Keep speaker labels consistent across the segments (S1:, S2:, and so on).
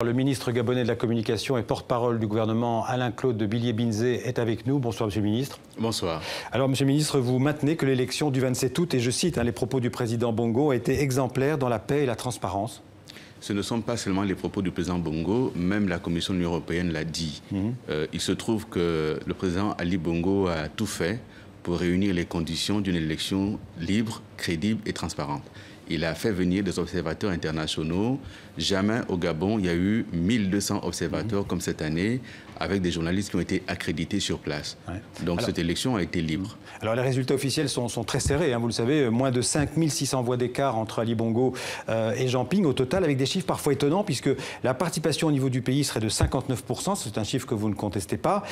S1: Le ministre gabonais de la Communication et porte-parole du gouvernement, Alain-Claude de Billié-Binzé, est avec nous. Bonsoir, Monsieur le ministre.
S2: Bonsoir.
S1: Alors, Monsieur le ministre, vous maintenez que l'élection du 27 août, et je cite les propos du président Bongo, a été exemplaire dans la paix et la transparence.
S2: Ce ne sont pas seulement les propos du président Bongo, même la Commission de l'Union européenne l'a dit. Il se trouve que le président Ali Bongo a tout fait pour réunir les conditions d'une élection libre, crédible et transparente. Il a fait venir des observateurs internationaux. Jamais au Gabon, il y a eu 1200 observateurs comme cette année, avec des journalistes qui ont été accrédités sur place. Donc cette élection a été libre.
S1: Alors les résultats officiels sont très serrés, vous le savez, moins de 5600 voix d'écart entre Ali Bongo et Jean Ping au total, avec des chiffres parfois étonnants, puisque la participation au niveau du pays serait de 59%, c'est un chiffre que vous ne contestez pas,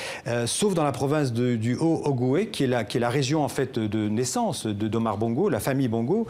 S1: sauf dans la province du Haut-Ogooué, qui est la région en fait de naissance d'Omar Bongo, la famille Bongo,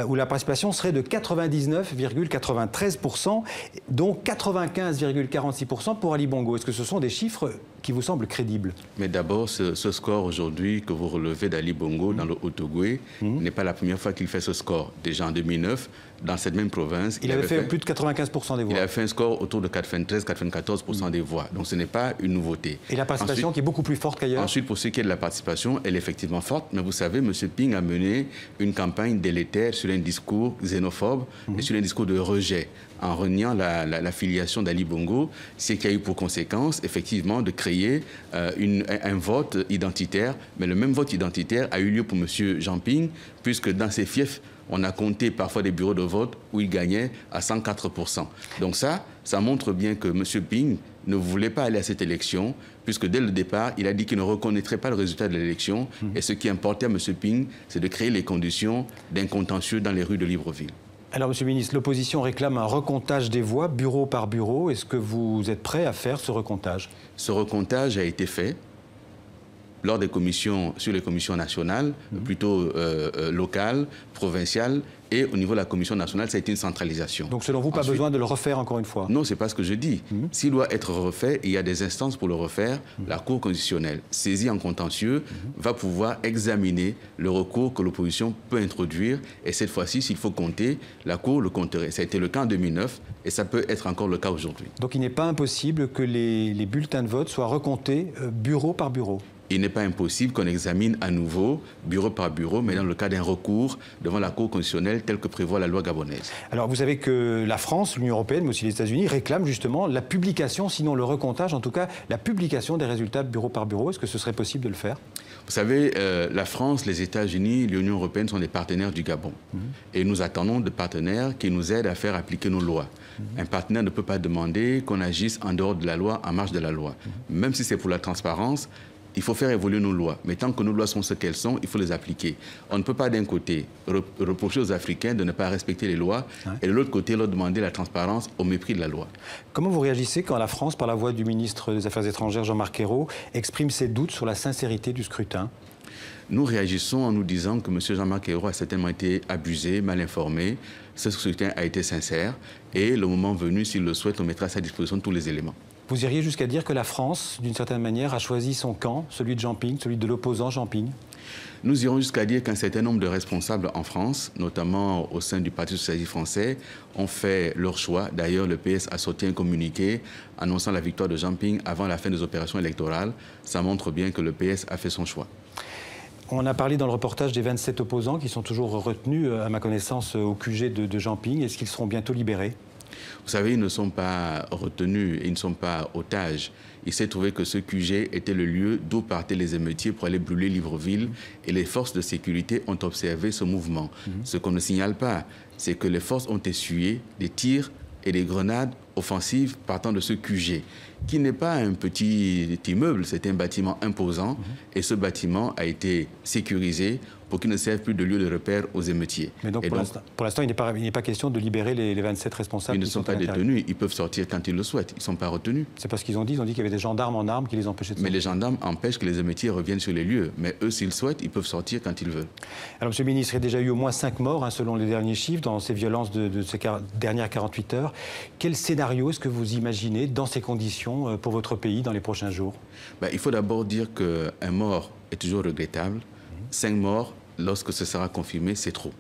S1: où la participation serait de 99,93%, dont 95,46% pour Ali Bongo. Est-ce que ce sont des chiffres qui vous semblent crédibles?
S2: Mais d'abord, ce score aujourd'hui que vous relevez d'Ali Bongo dans le Haut-Ogooué n'est pas la première fois qu'il fait ce score. Déjà en 2009, dans cette même province...
S1: Il avait fait plus de 95% des voix.
S2: Il a fait un score autour de 93-94% des voix. Donc ce n'est pas une nouveauté.
S1: Et la participation ensuite, qui est beaucoup plus forte qu'ailleurs?
S2: Ensuite, pour ce qui est de la participation, elle est effectivement forte. Mais vous savez, M. Ping a mené une campagne délétère sur un discours xénophobe et sur un discours de rejet, en reniant la filiation d'Ali Bongo, ce qui a eu pour conséquence, effectivement, de créer un vote identitaire. Mais le même vote identitaire a eu lieu pour M. Jean Ping, puisque dans ses fiefs, on a compté parfois des bureaux de vote où il gagnait à 104%. Donc ça montre bien que M. Ping ne voulait pas aller à cette élection, puisque dès le départ, il a dit qu'il ne reconnaîtrait pas le résultat de l'élection. Et ce qui importait à M. Ping, c'est de créer les conditions d'un contentieux dans les rues de Libreville.
S1: Alors, Monsieur le ministre, l'opposition réclame un recomptage des voix, bureau par bureau. Est-ce que vous êtes prêt à faire ce recomptage?
S2: Ce recomptage a été fait lors des commissions, sur les commissions nationales, plutôt locales, provinciales, et au niveau de la commission nationale, ça a été une centralisation.
S1: Donc, selon vous, pas besoin de le refaire encore une fois?
S2: Non, ce n'est pas ce que je dis. S'il doit être refait, il y a des instances pour le refaire. La Cour constitutionnelle, saisie en contentieux, va pouvoir examiner le recours que l'opposition peut introduire. Et cette fois-ci, s'il faut compter, la Cour le compterait. Ça a été le cas en 2009 et ça peut être encore le cas aujourd'hui.
S1: Donc, il n'est pas impossible que les bulletins de vote soient recomptés bureau par bureau?
S2: Il n'est pas impossible qu'on examine à nouveau, bureau par bureau, mais dans le cas d'un recours devant la Cour constitutionnelle tel que prévoit la loi gabonaise.
S1: Alors vous savez que la France, l'Union européenne, mais aussi les États-Unis réclament justement la publication, sinon le recomptage, en tout cas la publication des résultats bureau par bureau. Est-ce que ce serait possible de le faire?
S2: Vous savez, la France, les États-Unis, l'Union européenne sont des partenaires du Gabon. Et nous attendons de partenaires qui nous aident à faire appliquer nos lois. Un partenaire ne peut pas demander qu'on agisse en dehors de la loi, en marge de la loi. Même si c'est pour la transparence, il faut faire évoluer nos lois. Mais tant que nos lois sont ce qu'elles sont, il faut les appliquer. On ne peut pas d'un côté reprocher aux Africains de ne pas respecter les lois et de l'autre côté leur demander la transparence au mépris de la loi.
S1: Comment vous réagissez quand la France, par la voix du ministre des Affaires étrangères Jean-Marc Ayrault, exprime ses doutes sur la sincérité du scrutin?
S2: Nous réagissons en nous disant que M. Jean-Marc Ayrault a certainement été abusé, mal informé. Ce scrutin a été sincère et le moment venu, s'il le souhaite, on mettra à sa disposition tous les éléments.
S1: Vous iriez jusqu'à dire que la France, d'une certaine manière, a choisi son camp, celui de Jean Ping, celui de l'opposant Jean Ping?
S2: Nous irons jusqu'à dire qu'un certain nombre de responsables en France, notamment au sein du Parti socialiste français, ont fait leur choix. D'ailleurs, le PS a sorti un communiqué annonçant la victoire de Jean Ping avant la fin des opérations électorales. Ça montre bien que le PS a fait son choix.
S1: On a parlé dans le reportage des 27 opposants qui sont toujours retenus, à ma connaissance, au QG de Jean Ping. Est-ce qu'ils seront bientôt libérés?
S2: Vous savez, ils ne sont pas retenus et ils ne sont pas otages. Il s'est trouvé que ce QG était le lieu d'où partaient les émeutiers pour aller brûler Libreville et les forces de sécurité ont observé ce mouvement. Ce qu'on ne signale pas, c'est que les forces ont essuyé des tirs et des grenades offensives partant de ce QG, qui n'est pas un petit immeuble, c'est un bâtiment imposant et ce bâtiment a été sécurisé pour qu'il ne serve plus de lieu de repère aux émeutiers.
S1: Mais donc, pour l'instant, il n'est pas question de libérer les 27 responsables.
S2: Ils ne sont pas détenus, ils peuvent sortir quand ils le souhaitent, ils ne sont pas retenus.
S1: C'est parce qu'ils ont dit qu'il y avait des gendarmes en armes qui les empêchaient de sortir.
S2: Mais les gendarmes empêchent que les émeutiers reviennent sur les lieux. Mais eux, s'ils souhaitent, ils peuvent sortir quand ils veulent.
S1: Alors, Monsieur le ministre, il y a déjà eu au moins 5 morts, selon les derniers chiffres, dans ces violences de ces dernières 48 heures. Quel scénario est-ce que vous imaginez dans ces conditions pour votre pays dans les prochains jours?
S2: Il faut d'abord dire qu'un mort est toujours regrettable. 5 morts, lorsque ce sera confirmé, c'est trop.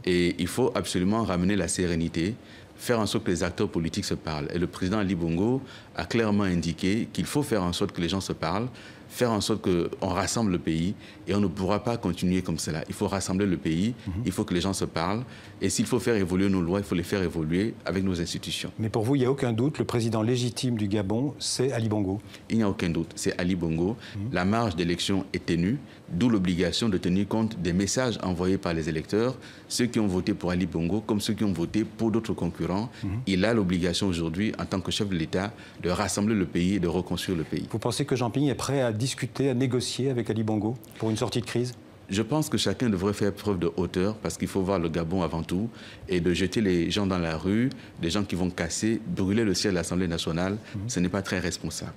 S2: Et il faut absolument ramener la sérénité faire en sorte que les acteurs politiques se parlent. Et le président Ali Bongo a clairement indiqué qu'il faut faire en sorte que les gens se parlent, faire en sorte qu'on rassemble le pays, et on ne pourra pas continuer comme cela. Il faut rassembler le pays, il faut que les gens se parlent, et s'il faut faire évoluer nos lois, il faut les faire évoluer avec nos institutions.
S1: Mais pour vous, il n'y a aucun doute, le président légitime du Gabon, c'est Ali Bongo?
S2: Il n'y a aucun doute, c'est Ali Bongo. La marge d'élection est ténue, d'où l'obligation de tenir compte des messages envoyés par les électeurs, ceux qui ont voté pour Ali Bongo comme ceux qui ont voté pour d'autres concurrents. Il a l'obligation aujourd'hui, en tant que chef de l'État, de rassembler le pays et de reconstruire le pays.
S1: Vous pensez que Jean Ping est prêt à discuter, à négocier avec Ali Bongo pour une sortie de crise?
S2: Je pense que chacun devrait faire preuve de hauteur parce qu'il faut voir le Gabon avant tout et de jeter les gens dans la rue, des gens qui vont casser, brûler le ciel de l'Assemblée nationale, ce n'est pas très responsable.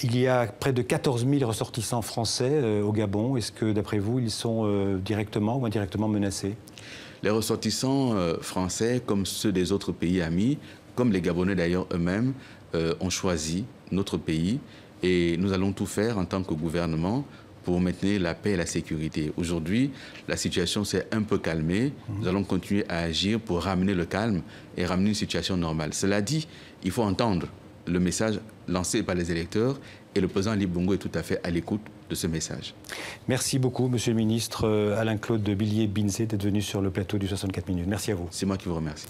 S1: Il y a près de 14 000 ressortissants français au Gabon. Est-ce que, d'après vous, ils sont directement ou indirectement menacés?
S2: Les ressortissants français, comme ceux des autres pays amis, comme les Gabonais d'ailleurs eux-mêmes, ont choisi notre pays et nous allons tout faire en tant que gouvernement pour maintenir la paix et la sécurité. Aujourd'hui, la situation s'est un peu calmée. Nous allons continuer à agir pour ramener le calme et ramener une situation normale. Cela dit, il faut entendre le message lancé par les électeurs et le président Ali Bongo est tout à fait à l'écoute de ce message.
S1: Merci beaucoup, Monsieur le ministre Alain-Claude Billiet-Binzé, d'être venu sur le plateau du 64 minutes. Merci à vous.
S2: C'est moi qui vous remercie.